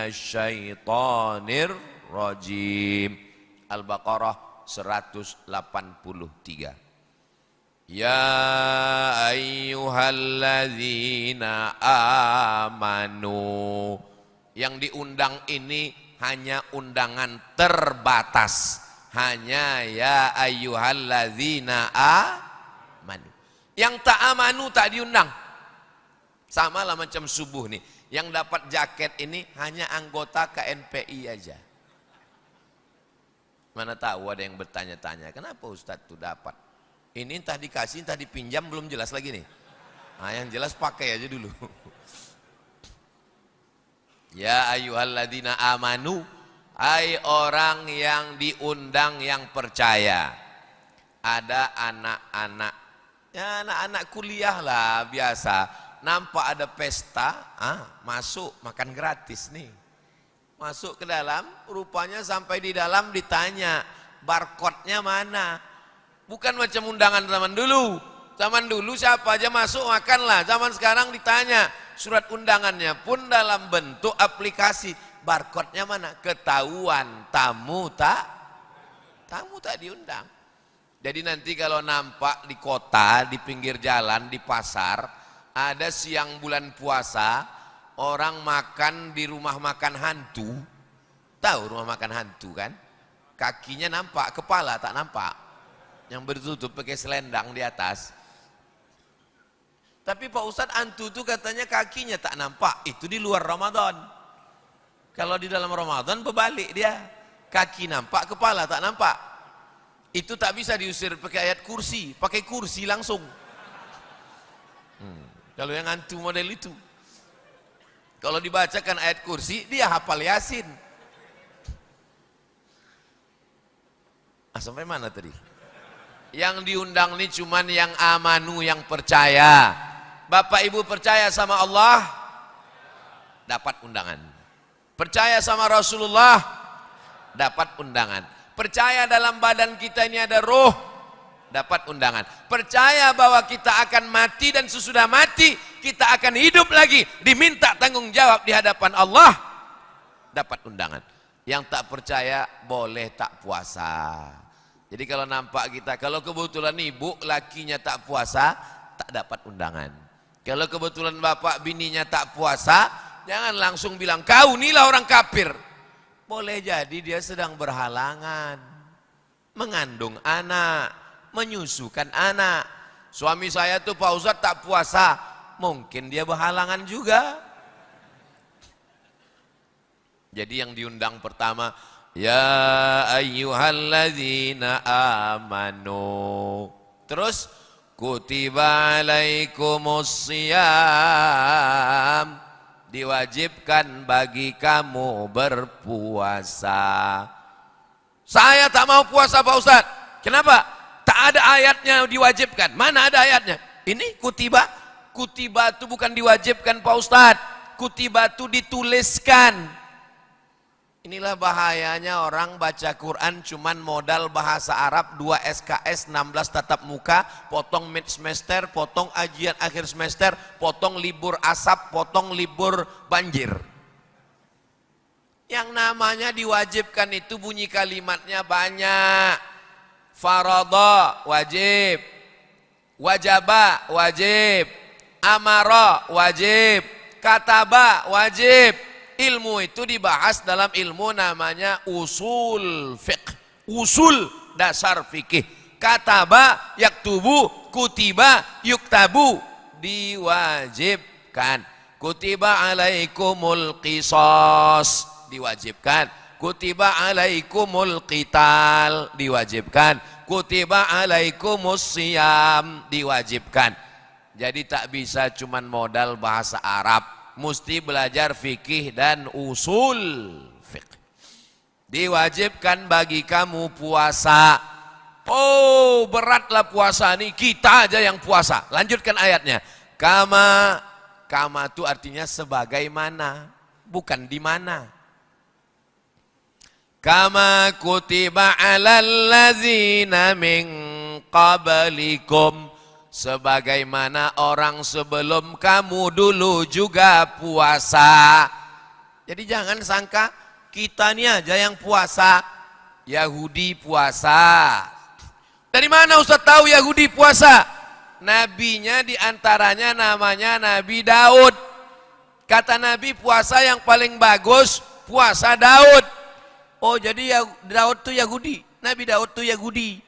minasyaitonir rajim. Al-Baqarah 183. Ya ayyuhalladzina amanu. Yang diundang ini hanya undangan terbatas. Hanya ya ayyuhalladzina amanu. Yang tak amanu tak diundang. Sama lah macam subuh nih. Yang dapat jaket ini hanya anggota KNPI aja. Mana tahu ada yang bertanya-tanya, kenapa Ustadz tuh dapat? Ini entah dikasih, entah dipinjam, belum jelas lagi nih. Nah, yang jelas pakai aja dulu. Ya ayyuhalladzina amanu, hai orang yang diundang yang percaya. Ada anak-anak, ya anak-anak kuliah lah biasa. Nampak ada pesta, masuk makan gratis nih. Masuk ke dalam, rupanya sampai di dalam ditanya, barcode-nya mana? Bukan macam undangan zaman dulu. Zaman dulu siapa aja masuk makanlah. Zaman sekarang ditanya, surat undangannya pun dalam bentuk aplikasi. Barcode-nya mana? Ketahuan, tamu tak diundang. Jadi nanti kalau nampak di kota, di pinggir jalan, di pasar, ada siang bulan puasa, orang makan di rumah makan hantu. Tahu rumah makan hantu kan? Kakinya nampak, kepala tak nampak. Yang bertutup pakai selendang di atas. Tapi Pak Ustadz, hantu itu katanya kakinya tak nampak. Itu di luar Ramadan. Kalau di dalam Ramadan berbalik dia. Kaki nampak, kepala tak nampak. Itu tak bisa diusir pakai ayat kursi. Pakai kursi langsung. Kalau yang hantu model itu. Kalau dibacakan ayat kursi, dia hafal Yasin. Sampai mana tadi? Yang diundang ini cuman yang amanu, yang percaya. Bapak Ibu percaya sama Allah, dapat undangan. Percaya sama Rasulullah, dapat undangan. Percaya dalam badan kita ini ada roh, dapat undangan. Percaya bahwa kita akan mati dan sesudah mati kita akan hidup lagi, diminta tanggung jawab di hadapan Allah, dapat undangan. Yang tak percaya boleh tak puasa. Jadi kalau nampak kita, kalau kebetulan ibu lakinya tak puasa, tak dapat undangan. Kalau kebetulan bapak bininya tak puasa, jangan langsung bilang kau inilah orang kafir. Boleh jadi dia sedang berhalangan, mengandung anak, menyusukan anak. Suami saya tuh Pak Ustadz tak puasa, mungkin dia berhalangan juga. Jadi yang diundang pertama, ya ayyuhalladzina amanu. Terus kutiba alaikumusiyam, diwajibkan bagi kamu berpuasa. Saya tak mau puasa Pak Ustadz. Kenapa? Tak ada ayatnya diwajibkan. Mana ada ayatnya? Ini kutiba. Kutiba itu bukan diwajibkan Pak Ustadz. Kutiba itu dituliskan. Inilah bahayanya orang baca Quran cuman modal bahasa Arab, 2 SKS, 16 tatap muka, potong mid semester, potong ajian akhir semester, potong libur asap, potong libur banjir. Yang namanya diwajibkan itu bunyi kalimatnya banyak. Faradha wajib, wajaba wajib, amara wajib, kataba wajib. Ilmu itu dibahas dalam ilmu namanya usul fiqh. Usul dasar fikih. Kataba yaktubu, kutiba yuktabu, diwajibkan. Kutiba alaikumul qisas, diwajibkan. Kutiba alaikumul qital, diwajibkan. Kutiba alaikumus siyam, diwajibkan. Jadi tak bisa cuman modal bahasa Arab. Mesti belajar fikih dan usul fikih. Diwajibkan bagi kamu puasa. Oh, beratlah puasa nih, kita aja yang puasa. Lanjutkan ayatnya. Kama itu artinya sebagaimana, bukan di mana. Kama kutiba alal ladzina min qablikum, sebagaimana orang sebelum kamu dulu juga puasa. Jadi jangan sangka kita ini aja yang puasa. Yahudi puasa. Dari mana Ustaz tahu Yahudi puasa? Nabinya diantaranya namanya Nabi Daud. Kata Nabi puasa yang paling bagus puasa Daud. Oh jadi Daud tuh Yahudi. Nabi Daud tuh Yahudi.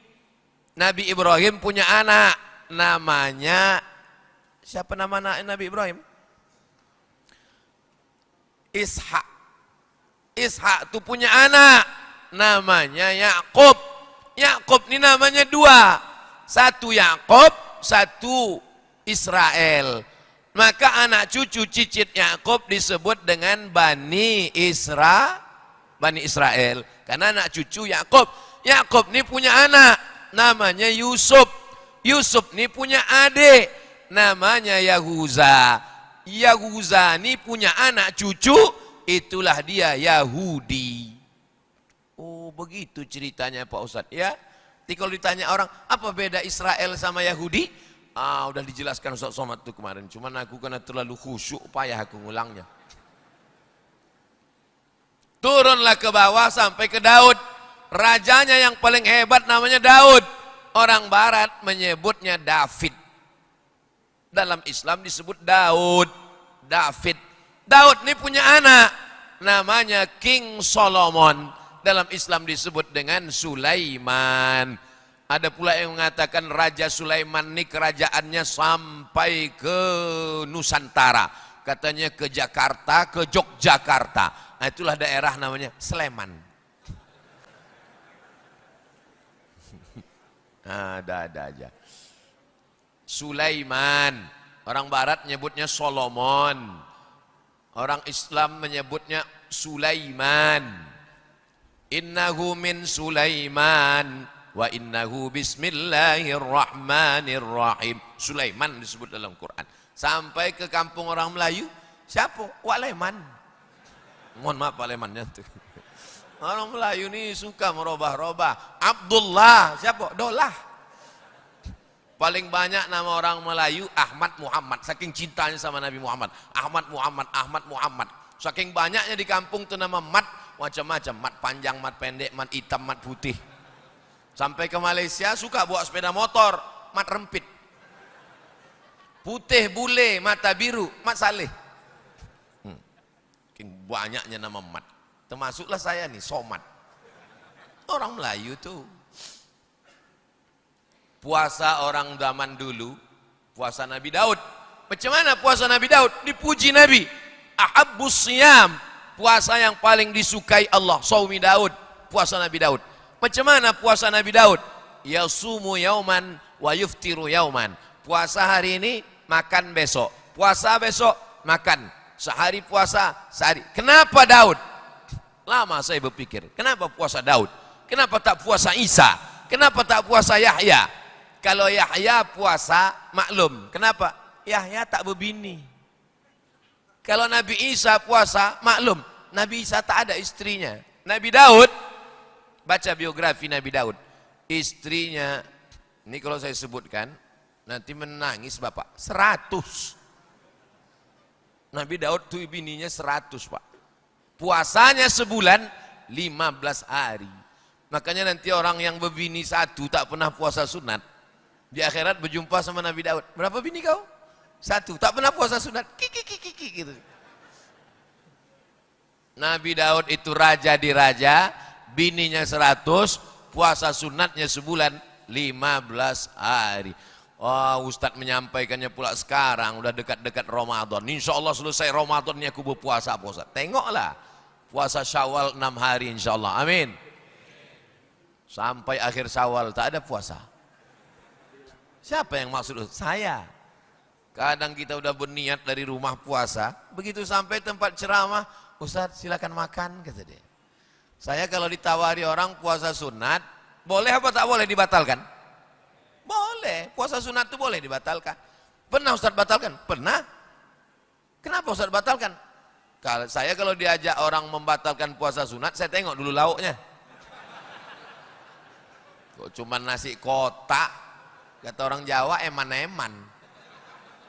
Nabi Ibrahim punya anak. Namanya, siapa nama anak Nabi Ibrahim? Ishak. Ishak tuh punya anak. Namanya Yakub. Yakub ini namanya dua. Satu Yakub, satu Israel. Maka anak cucu cicit Yakub disebut dengan Bani Israel. Karena anak cucu Yakub. Yakub ini punya anak namanya Yusuf. Yusuf ini punya adik namanya Yahuza. Yahuza ini punya anak cucu, itulah dia Yahudi. Oh begitu ceritanya Pak Ustadz ya. Jadi kalau ditanya orang, apa beda Israel sama Yahudi? Udah dijelaskan Ustadz Somad itu kemarin. Cuman aku karena terlalu khusyuk, payah aku ngulangnya. Turunlah ke bawah sampai ke Daud. Rajanya yang paling hebat namanya Daud. Orang barat menyebutnya David. Dalam Islam disebut Daud. David. Daud ini punya anak. Namanya King Solomon. Dalam Islam disebut dengan Sulaiman. Ada pula yang mengatakan Raja Sulaiman ini kerajaannya sampai ke Nusantara. Katanya ke Jakarta, ke Yogyakarta. Nah, itulah daerah namanya Sleman. Ada aja. Sulaiman. Orang barat menyebutnya Solomon. Orang Islam menyebutnya Sulaiman. Innahu min Sulaiman wa innahu bismillahirrahmanirrahim. Sulaiman disebut dalam Quran. Sampai ke kampung orang Melayu, siapa? Wak Leman. Mohon maaf Pak Lemannya tuh. Orang Melayu ini suka merubah-rubah. Abdullah, siapa? Dolah. Paling banyak nama orang Melayu Ahmad Muhammad. Saking cintanya sama Nabi Muhammad. Ahmad Muhammad, Ahmad Muhammad. Saking banyaknya di kampung tuh nama mat macam-macam. Mat panjang, mat pendek, mat hitam, mat putih. Sampai ke Malaysia suka bawa sepeda motor. Mat rempit. Putih bule, mata biru, mat saleh. Banyaknya nama mat. Termasuklah saya nih, Somad. Orang Melayu tuh. Puasa orang zaman dulu, puasa Nabi Daud. Macam mana puasa Nabi Daud? Dipuji Nabi. Ahabbus siyam, puasa yang paling disukai Allah. Saumi Daud, puasa Nabi Daud. Macam mana puasa Nabi Daud? Yasumu yauman wa yuftiru yauman. Puasa hari ini, makan besok. Puasa besok, makan. Sehari puasa, sehari. Kenapa Daud? Lama saya berpikir, kenapa puasa Daud? Kenapa tak puasa Isa? Kenapa tak puasa Yahya? Kalau Yahya puasa, maklum. Kenapa? Yahya tak berbini. Kalau Nabi Isa puasa, maklum. Nabi Isa tak ada istrinya. Nabi Daud, baca biografi Nabi Daud. Istrinya, ini kalau saya sebutkan, nanti menangis Bapak. 100. Nabi Daud tuh bininya 100 Pak. Puasanya sebulan 15 hari. Makanya nanti orang yang berbini satu tak pernah puasa sunat. Di akhirat berjumpa sama Nabi Daud. Berapa bini kau? 1. Tak pernah puasa sunat. Kiki gitu. Nabi Daud itu raja di raja. Bininya 100. Puasa sunatnya sebulan 15 hari. Oh, Ustadz menyampaikannya pula sekarang. Udah dekat-dekat Ramadan. Insya Allah selesai Ramadan ini aku berpuasa Pak Ustadz. Tengoklah. Puasa Syawal 6 hari insya Allah. Amin. Sampai akhir Syawal tak ada puasa. Siapa yang maksud? Saya. Kadang kita udah berniat dari rumah puasa, begitu sampai tempat ceramah, Ustadz silakan makan, kata dia. Saya kalau ditawari orang puasa sunat, boleh apa tak boleh dibatalkan? Boleh, puasa sunat itu boleh dibatalkan. Pernah Ustadz batalkan? Pernah. Kenapa Ustadz batalkan? Kalau diajak orang membatalkan puasa sunat, saya tengok dulu lauknya. Kok cuma nasi kotak? Kata orang Jawa eman-eman.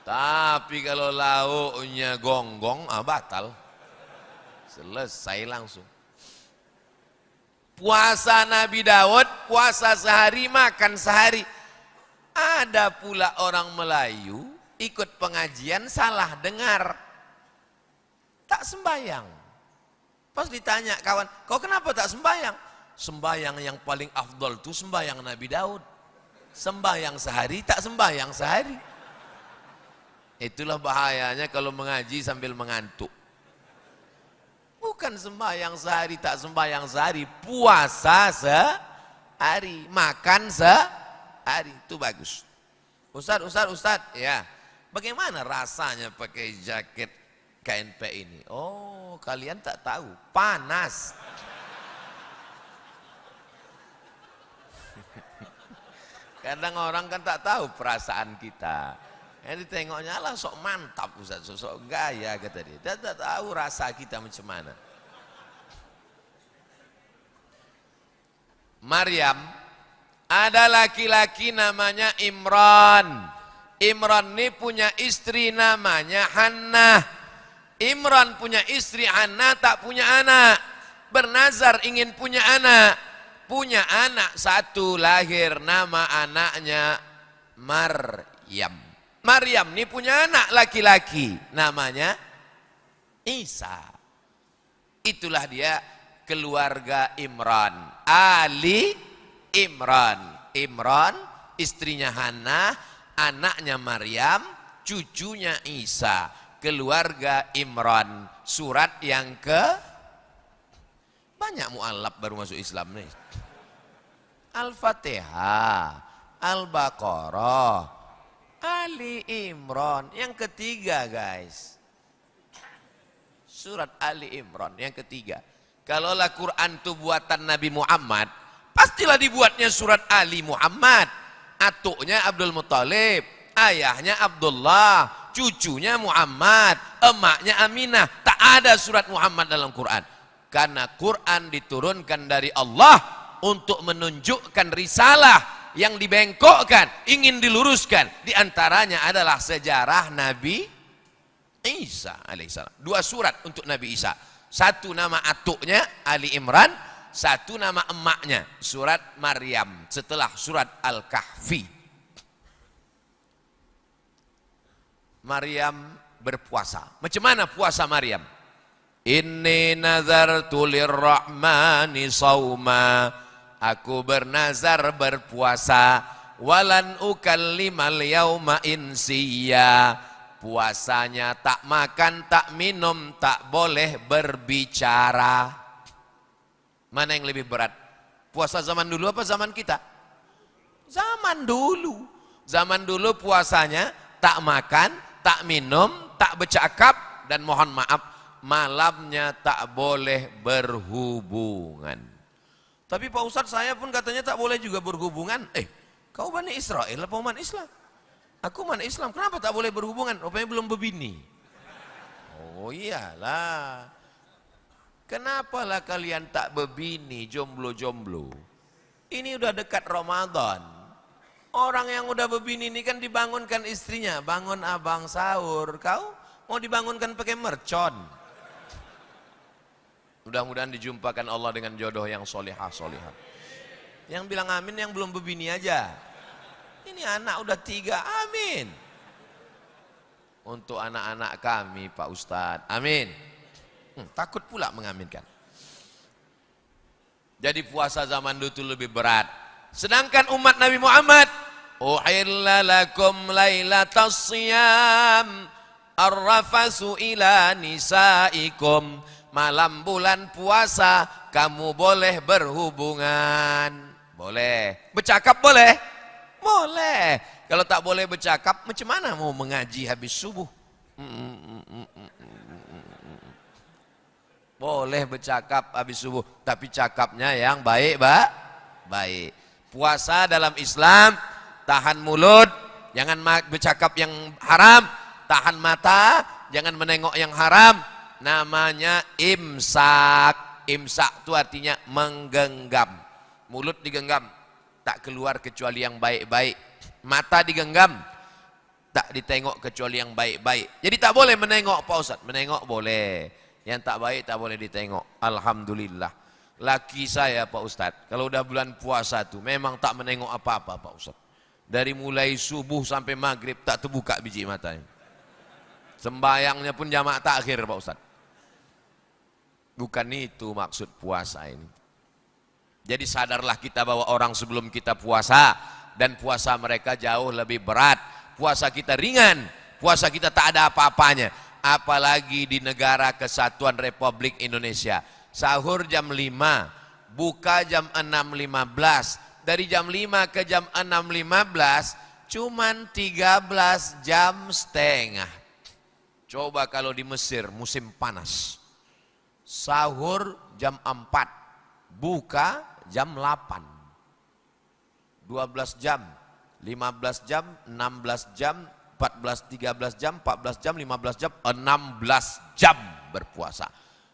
Tapi kalau lauknya gonggong, batal. Selesai langsung. Puasa Nabi Daud, puasa sehari, makan sehari. Ada pula orang Melayu ikut pengajian salah dengar. Tak sembayang. Pas ditanya kawan, kau kenapa tak sembayang? Sembayang yang paling afdol itu sembayang Nabi Daud. Sembayang sehari, tak sembayang sehari. Itulah bahayanya kalau mengaji sambil mengantuk. Bukan sembahyang sehari, tak sembahyang sehari. Puasa sehari, makan sehari. Itu bagus. Ustaz, ya. Bagaimana rasanya pakai jaket KNP ini? Oh, kalian tak tahu. Panas. Kadang orang kan tak tahu perasaan kita. Yang ditengoknya lah sok mantap Ustaz, sok gaya kata dia. Dia tak tahu rasa kita macam mana. Maryam, ada laki-laki namanya Imran. Imran ini punya istri namanya Hannah. Imran punya istri Hannah, tak punya anak. Bernazar ingin punya anak. Punya anak satu, lahir, nama anaknya Maryam. Maryam ini punya anak laki-laki, namanya Isa. Itulah dia keluarga Imran. Ali Imran. Imran, istrinya Hannah, anaknya Maryam, cucunya Isa. Keluarga Imran. Surat yang banyak mu'alaf baru masuk Islam nih. Al-Fatihah, Al-Baqarah, Ali Imran, yang ketiga guys. Surat Ali Imran, yang ketiga. Kalaulah Quran itu buatan Nabi Muhammad, pastilah dibuatnya surat Ali Muhammad. Atuknya Abdul Muttalib, ayahnya Abdullah, cucunya Muhammad, emaknya Aminah. Tak ada surat Muhammad dalam Quran. Karena Quran diturunkan dari Allah untuk menunjukkan risalah yang dibengkokkan, ingin diluruskan. Di antaranya adalah sejarah Nabi Isa alaihissalam. 2 surat untuk Nabi Isa. Satu nama atuknya Ali Imran, satu nama emaknya surat Maryam setelah surat Al-Kahfi. Maryam berpuasa. Macam mana puasa Maryam? Inni nazartu lirrahmani sauma. Aku bernazar berpuasa. Walan ukallimal yauma insiya. Puasanya tak makan, tak minum, tak boleh berbicara. Mana yang lebih berat? Puasa zaman dulu apa zaman kita? Zaman dulu. Zaman dulu puasanya tak makan, tak minum, tak bercakap, dan mohon maaf, malamnya tak boleh berhubungan. Tapi Pak Ustadz, saya pun katanya tak boleh juga berhubungan. Kau Bani Israel apa umat Islam? Aku umat Islam, kenapa tak boleh berhubungan? Rupanya belum berbini. Oh iyalah. Kenapalah kalian tak berbini, jomblo-jomblo? Ini udah dekat Ramadan. Orang yang udah berbini ini kan dibangunkan istrinya. Bangun abang sahur. Kau mau dibangunkan pakai mercon. Mudah-mudahan dijumpakan Allah dengan jodoh yang solehah. Yang bilang amin yang belum berbini aja. Ini anak udah 3, amin. Untuk anak-anak kami Pak Ustadz, amin. Takut pula mengaminkan. Jadi puasa zaman dulu itu lebih berat. Sedangkan umat Nabi Muhammad, uhilla lakum lailatas siyam arrafasu ila nisaikum. Malam bulan puasa kamu boleh berhubungan. Boleh. Bercakap boleh? Boleh. Kalau tak boleh bercakap, macam mana mau mengaji habis subuh? Boleh bercakap habis subuh, tapi cakapnya yang baik, baik. Puasa dalam Islam, tahan mulut, jangan bercakap yang haram, tahan mata, jangan menengok yang haram. Namanya imsak. Imsak itu artinya menggenggam. Mulut digenggam, tak keluar kecuali yang baik-baik. Mata digenggam, tak ditengok kecuali yang baik-baik. Jadi tak boleh menengok Pak Ustaz. Menengok boleh, Yang tak baik tak boleh ditengok. Alhamdulillah. Laki saya Pak Ustadz, kalau udah bulan puasa tuh memang tak menengok apa-apa Pak Ustadz. Dari mulai subuh sampai maghrib tak terbuka biji matanya. Sembayangnya pun jamak takhir Pak Ustadz. Bukan itu maksud puasa ini. Jadi sadarlah kita bahwa orang sebelum kita puasa dan puasa mereka jauh lebih berat. Puasa kita ringan, puasa kita tak ada apa-apanya. Apalagi di negara Kesatuan Republik Indonesia. Sahur jam 5, buka jam 6.15. Dari jam 5 ke jam 6.15 cuman 13 jam setengah. Coba kalau di Mesir musim panas. Sahur jam 4, buka jam 8. 12 jam, 15 jam, 16 jam, 14, 13 jam, 14 jam, 15 jam, 16 jam berpuasa.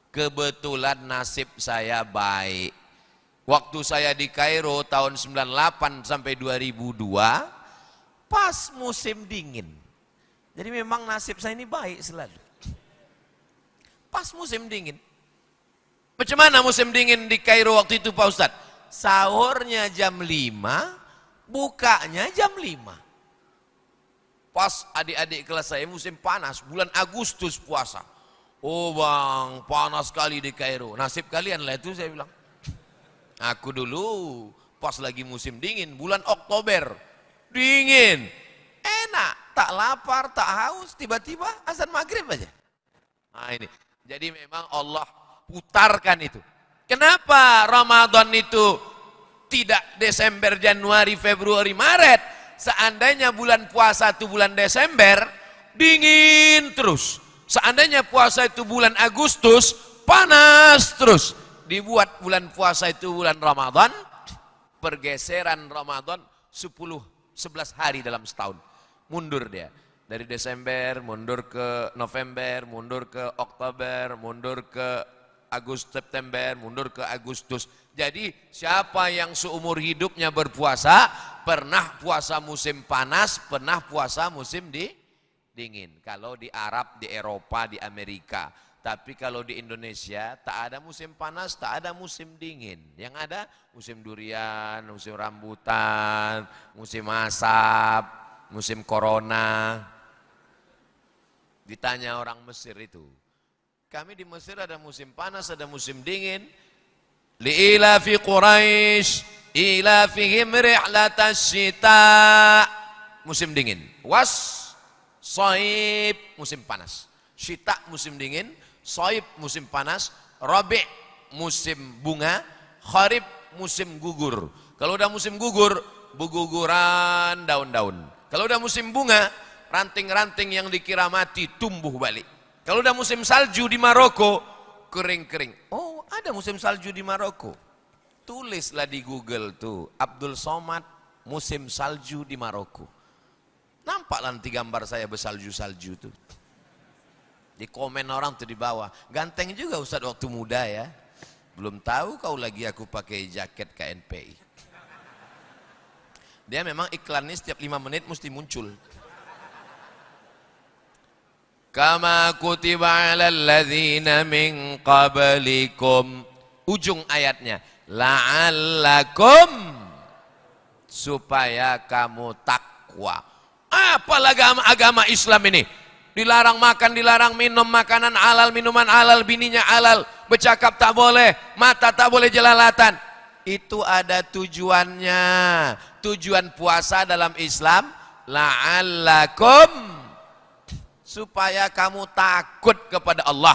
Kebetulan nasib saya baik. Waktu saya di Kairo tahun 98 sampai 2002, pas musim dingin. Jadi memang nasib saya ini baik selalu. Pas musim dingin. Macam mana musim dingin di Kairo waktu itu Pak Ustadz? Sahurnya jam 5, bukanya jam 5. Pas adik-adik kelas saya musim panas, bulan Agustus puasa. Oh bang, panas sekali di Kairo. Nasib kalian lah itu saya bilang. Aku dulu pas lagi musim dingin, bulan Oktober, dingin, enak, tak lapar, tak haus, tiba-tiba azan maghrib aja. Nah ini, jadi memang Allah putarkan itu. Kenapa Ramadan itu tidak Desember, Januari, Februari, Maret? Seandainya bulan puasa itu bulan Desember, dingin terus. Seandainya puasa itu bulan Agustus, panas terus. Dibuat bulan puasa itu bulan Ramadan, pergeseran Ramadan 10-11 hari dalam setahun. Mundur dia. Dari Desember, mundur ke November, mundur ke Oktober, mundur ke September, mundur ke Agustus. Jadi siapa yang seumur hidupnya berpuasa, pernah puasa musim panas, pernah puasa musim dingin. Kalau di Arab, di Eropa, di Amerika. Tapi kalau di Indonesia tak ada musim panas, tak ada musim dingin. Yang ada musim durian, musim rambutan, musim asap, musim corona. Ditanya orang Mesir itu. Kami di Mesir ada musim panas, ada musim dingin. Li'ilafi Quraisy, ilafihim rihlatas syita. Musim dingin. Shaib musim panas. Syita musim dingin. Shaib musim panas, Rabi' musim bunga, Kharib musim gugur. Kalau udah musim gugur, berguguran daun-daun. Kalau udah musim bunga, ranting-ranting yang dikira mati tumbuh balik. Kalau udah musim salju di Maroko, kering-kering. Oh, ada musim salju di Maroko. Tulislah di Google tuh, Abdul Somad musim salju di Maroko. Nampaklah nanti gambar saya bersalju-salju tuh. Di komen orang tuh di bawah, ganteng juga Ustadz waktu muda ya. Belum tahu kau lagi aku pakai jaket KNPI. Dia memang iklannya setiap 5 menit mesti muncul. Kama kutiba 'alal ladzina min qablikum. Ujung ayatnya, la'allakum, supaya kamu takwa. Apalah agama Islam ini? Dilarang makan, dilarang minum, makanan halal, minuman halal, bininya halal, bercakap tak boleh, mata tak boleh jelalatan. Itu ada tujuannya. Tujuan puasa dalam Islam, la'allakum, supaya kamu takut kepada Allah.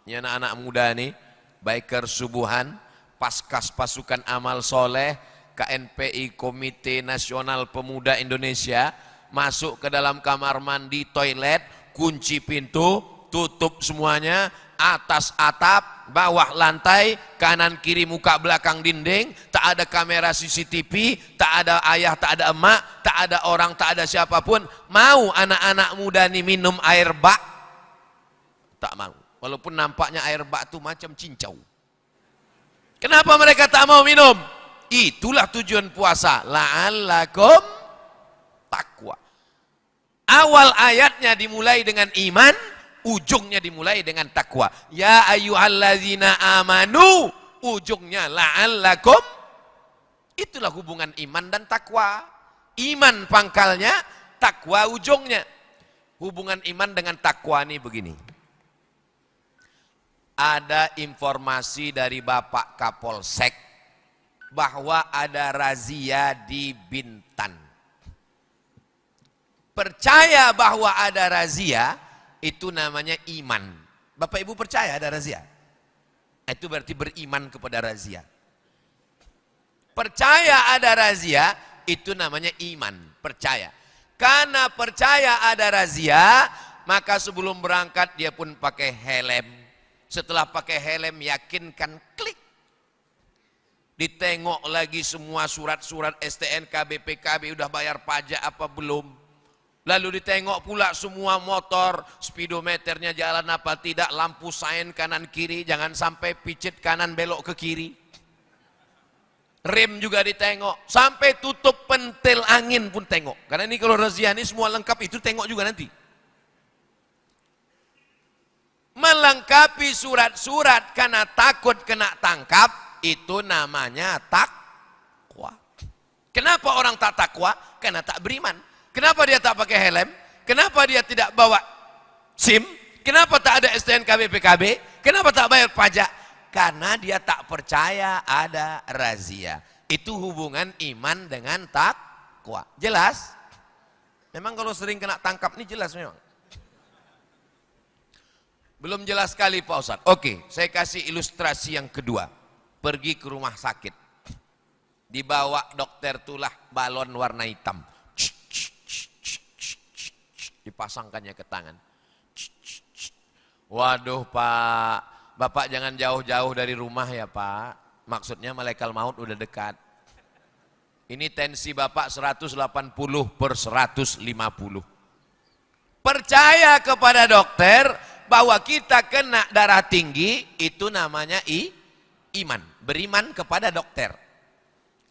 Ini anak-anak muda nih, biker subuhan, paskas pasukan amal soleh, KNPI Komite Nasional Pemuda Indonesia, masuk ke dalam kamar mandi, toilet, kunci pintu, tutup semuanya, atas atap, bawah lantai, kanan kiri muka belakang dinding, tak ada kamera CCTV, tak ada ayah, tak ada emak, tak ada orang, tak ada siapapun. Mau anak-anak muda nih minum air bak? Tak mau. Walaupun nampaknya air bak itu macam cincau. Kenapa mereka tak mau minum? Itulah tujuan puasa, la'allakum takwa. Awal ayatnya dimulai dengan iman, ujungnya dimulai dengan takwa. Ya ayyuhalladzina amanu, ujungnya la'allakum. Itulah hubungan iman dan takwa. Iman pangkalnya, takwa ujungnya. Hubungan iman dengan takwa ini begini. Ada informasi dari Bapak Kapolsek bahwa ada razia di Bintan. Percaya bahwa ada razia, itu namanya iman. Bapak Ibu percaya ada razia? Itu berarti beriman kepada razia. Percaya ada razia, itu namanya iman, percaya. Karena percaya ada razia, maka sebelum berangkat dia pun pakai helm. Setelah pakai helm, yakinkan, klik. Ditengok lagi semua surat-surat STNK, BPKB, udah bayar pajak apa belum. Lalu ditengok pula semua motor, speedometernya jalan apa tidak, lampu sein kanan kiri, jangan sampai picit kanan belok ke kiri. Rem juga ditengok, sampai tutup pentil angin pun tengok. Karena ini kalau razia ini semua lengkap, itu tengok juga nanti. Melengkapi surat-surat karena takut kena tangkap, itu namanya takwa. Kenapa orang tak takwa? Karena tak beriman. Kenapa dia tak pakai helm? Kenapa dia tidak bawa SIM? Kenapa tak ada STNK BPKB? Kenapa tak bayar pajak? Karena dia tak percaya ada razia. Itu hubungan iman dengan takwa. Jelas? Memang kalau sering kena tangkap ini jelas memang. Belum jelas sekali Pak Ustadz. Oke, saya kasih ilustrasi yang kedua. Pergi ke rumah sakit. Dibawa dokter tulah balon warna hitam. Dipasangkannya ke tangan. Waduh Pak, Bapak jangan jauh-jauh dari rumah ya Pak. Maksudnya malaikat maut udah dekat. Ini tensi Bapak 180/150. Percaya kepada dokter bahwa kita kena darah tinggi, itu namanya iman. Beriman kepada dokter.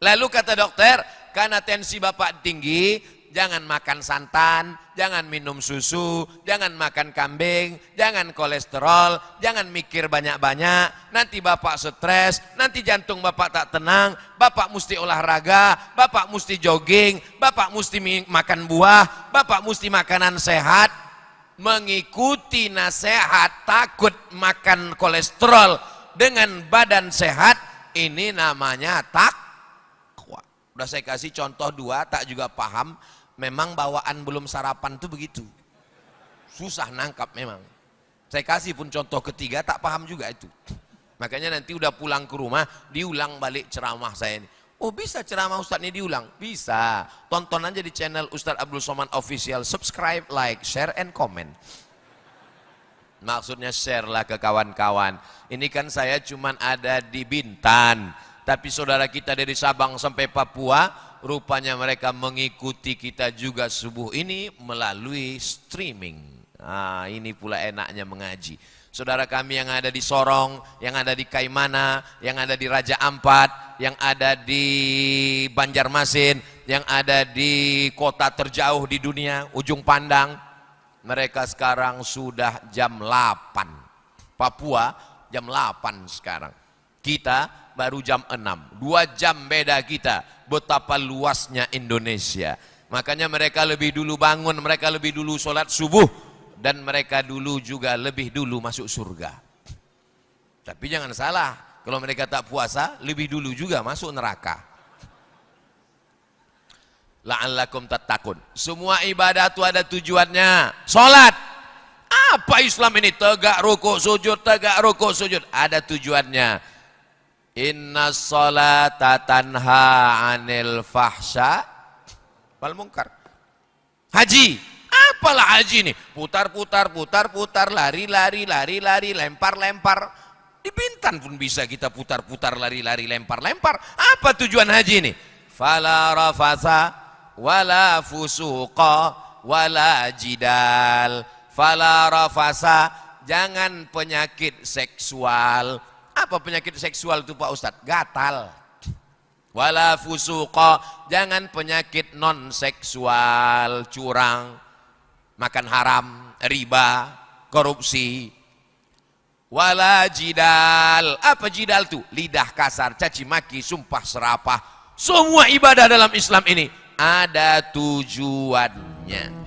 Lalu kata dokter, karena tensi Bapak tinggi, jangan makan santan, jangan minum susu, jangan makan kambing, jangan kolesterol, jangan mikir banyak-banyak, nanti Bapak stres, nanti jantung Bapak tak tenang, Bapak mesti olahraga, Bapak mesti jogging, Bapak mesti makan buah, Bapak mesti makanan sehat. Mengikuti nasihat takut makan kolesterol dengan badan sehat, ini namanya takwa. Udah saya kasih contoh dua, tak juga paham. Memang bawaan belum sarapan tuh begitu. Susah nangkap memang. Saya kasih pun contoh ketiga, tak paham juga itu. Makanya nanti udah pulang ke rumah, diulang balik ceramah saya ini. Oh bisa ceramah Ustadz ini diulang? Bisa. Tonton aja di channel Ustadz Abdul Somad Official. Subscribe, like, share, and comment. Maksudnya share lah ke kawan-kawan. Ini kan saya cuman ada di Bintan. Tapi saudara kita dari Sabang sampai Papua, rupanya mereka mengikuti kita juga subuh ini melalui streaming. Nah, ini pula enaknya mengaji. Saudara kami yang ada di Sorong, yang ada di Kaimana, yang ada di Raja Ampat, yang ada di Banjarmasin, yang ada di kota terjauh di dunia, Ujung Pandang. Mereka sekarang sudah jam 8. Papua jam 8 sekarang. Kita baru jam 6. 2 jam beda kita. Betapa luasnya Indonesia. Makanya mereka lebih dulu bangun, mereka lebih dulu sholat subuh, dan mereka dulu juga lebih dulu masuk surga. Tapi jangan salah, kalau mereka tak puasa, lebih dulu juga masuk neraka. La'allakum tattaqun. Semua ibadah itu ada tujuannya. Sholat. Apa Islam ini? Tegak rukuk sujud, tegak rukuk sujud. Ada tujuannya. Inna sholata tanha anil fahsya wal munkar. Haji, apalah haji ini? Putar, lari, lempar. Di Bintan pun bisa kita putar, lari, lempar. Apa tujuan haji ini? Fala rafasa wala fusuqa wala jidal. Fala rafasa, jangan penyakit seksual. Apa penyakit seksual itu Pak Ustadz? Gatal. Wala fusuqa, jangan penyakit non seksual, curang, makan haram, riba, korupsi. Wala jidal. Apa jidal itu? Lidah kasar, caci maki, sumpah serapah. Semua ibadah dalam Islam ini ada tujuannya.